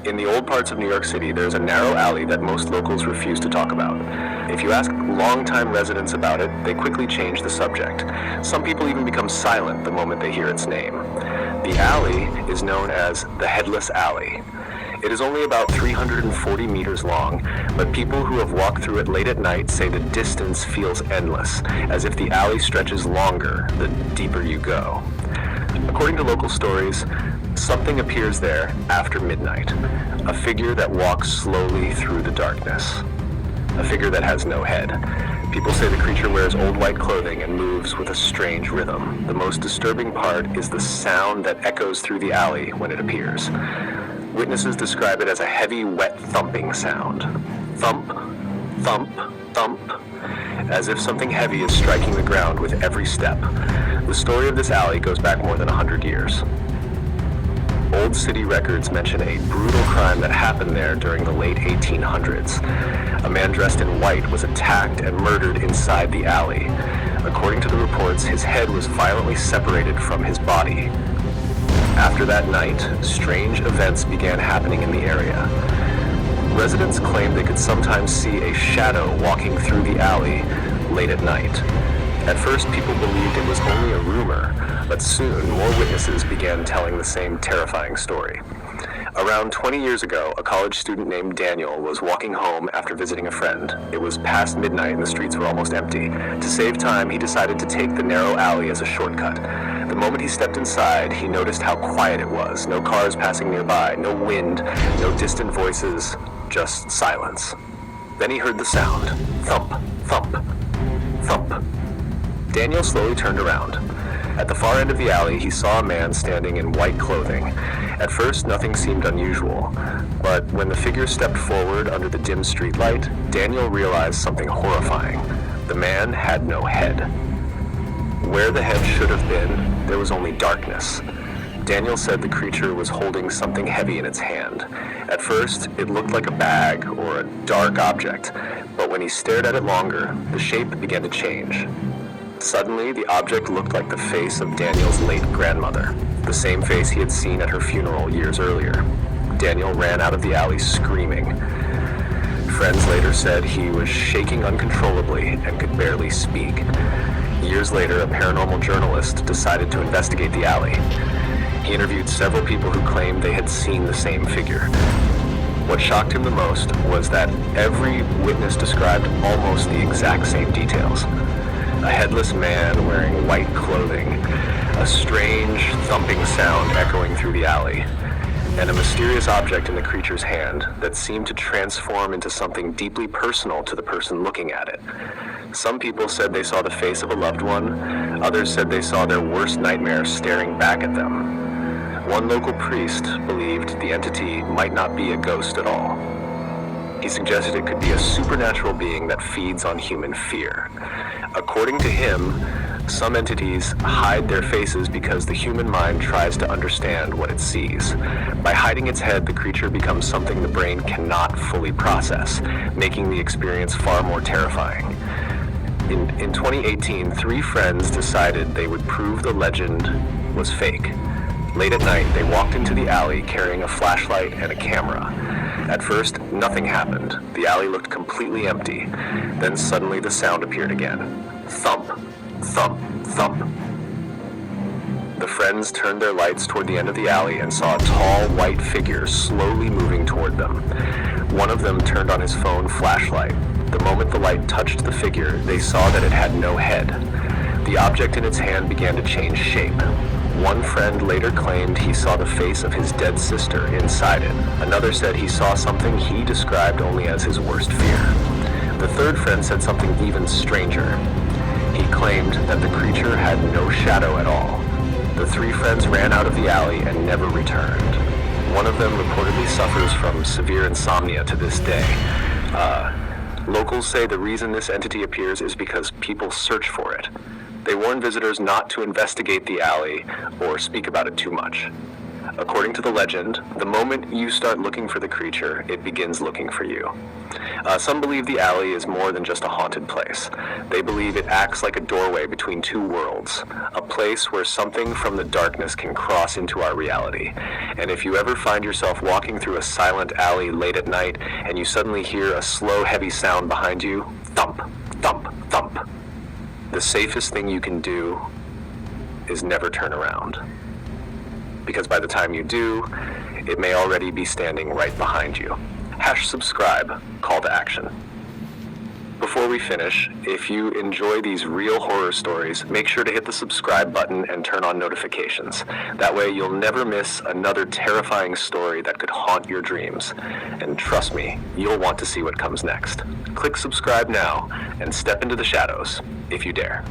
In the old parts of New York City, there's a narrow alley that most locals refuse to talk about. If you ask longtime residents about it, they quickly change the subject. Some people even become silent the moment they hear its name. The alley is known as the Headless Alley. It is only about 340 meters long, but people who have walked through it late at night say the distance feels endless, as if the alley stretches longer the deeper you go. According to local stories, something appears there after midnight, a figure that walks slowly through the darkness, a figure that has no head. People say the creature wears old white clothing and moves with a strange rhythm. The most disturbing part is the sound that echoes through the alley when it appears. Witnesses describe it as a heavy, wet thumping sound. Thump, thump, thump, as if something heavy is striking the ground with every step. The story of this alley goes back more than 100 years. Old city records mention a brutal crime that happened there during the late 1800s. A man dressed in white was attacked and murdered inside the alley. According to the reports, his head was violently separated from his body. After that night, strange events began happening in the area. Residents claimed they could sometimes see a shadow walking through the alley late at night. At first, people believed it was only a rumor, but soon more witnesses began telling the same terrifying story. Around 20 years ago, a college student named Daniel was walking home after visiting a friend. It was past midnight and the streets were almost empty. To save time, he decided to take the narrow alley as a shortcut. The moment he stepped inside, he noticed how quiet it was. No cars passing nearby, no wind, no distant voices, just silence. Then he heard the sound. Thump, thump, thump. Daniel slowly turned around. At the far end of the alley, he saw a man standing in white clothing. At first, nothing seemed unusual, but when the figure stepped forward under the dim streetlight, Daniel realized something horrifying. The man had no head. Where the head should have been, there was only darkness. Daniel said the creature was holding something heavy in its hand. At first, it looked like a bag or a dark object, but when he stared at it longer, the shape began to change. Suddenly, the object looked like the face of Daniel's late grandmother, the same face he had seen at her funeral years earlier. Daniel ran out of the alley screaming. Friends later said he was shaking uncontrollably and could barely speak. Years later, a paranormal journalist decided to investigate the alley. He interviewed several people who claimed they had seen the same figure. What shocked him the most was that every witness described almost the exact same details. A headless man wearing white clothing, a strange thumping sound echoing through the alley, and a mysterious object in the creature's hand that seemed to transform into something deeply personal to the person looking at it. Some people said they saw the face of a loved one. Others said they saw their worst nightmare staring back at them. One local priest believed the entity might not be a ghost at all. He suggested it could be a supernatural being that feeds on human fear. According to him, some entities hide their faces because the human mind tries to understand what it sees. By hiding its head, the creature becomes something the brain cannot fully process, making the experience far more terrifying. In 2018, 3 friends decided they would prove the legend was fake. Late at night, they walked into the alley carrying a flashlight and a camera. At first, nothing happened. The alley looked completely empty. Then suddenly the sound appeared again. Thump, thump, thump. The friends turned their lights toward the end of the alley and saw a tall, white figure slowly moving toward them. One of them turned on his phone flashlight. The moment the light touched the figure, they saw that it had no head. The object in its hand began to change shape. One friend later claimed he saw the face of his dead sister inside it. Another said he saw something he described only as his worst fear. The third friend said something even stranger. He claimed that the creature had no shadow at all. The 3 friends ran out of the alley and never returned. One of them reportedly suffers from severe insomnia to this day. Locals say the reason this entity appears is because people search for it. They warn visitors not to investigate the alley or speak about it too much. According to the legend, the moment you start looking for the creature, it begins looking for you. Some believe the alley is more than just a haunted place. They believe it acts like a doorway between two worlds, a place where something from the darkness can cross into our reality. And if you ever find yourself walking through a silent alley late at night and you suddenly hear a slow, heavy sound behind you, thump, thump, thump, the safest thing you can do is never turn around. Because by the time you do, it may already be standing right behind you. #subscribe, call to action. Before we finish, if you enjoy these real horror stories, make sure to hit the subscribe button and turn on notifications. That way you'll never miss another terrifying story that could haunt your dreams. And trust me, you'll want to see what comes next. Click subscribe now and step into the shadows, if you dare.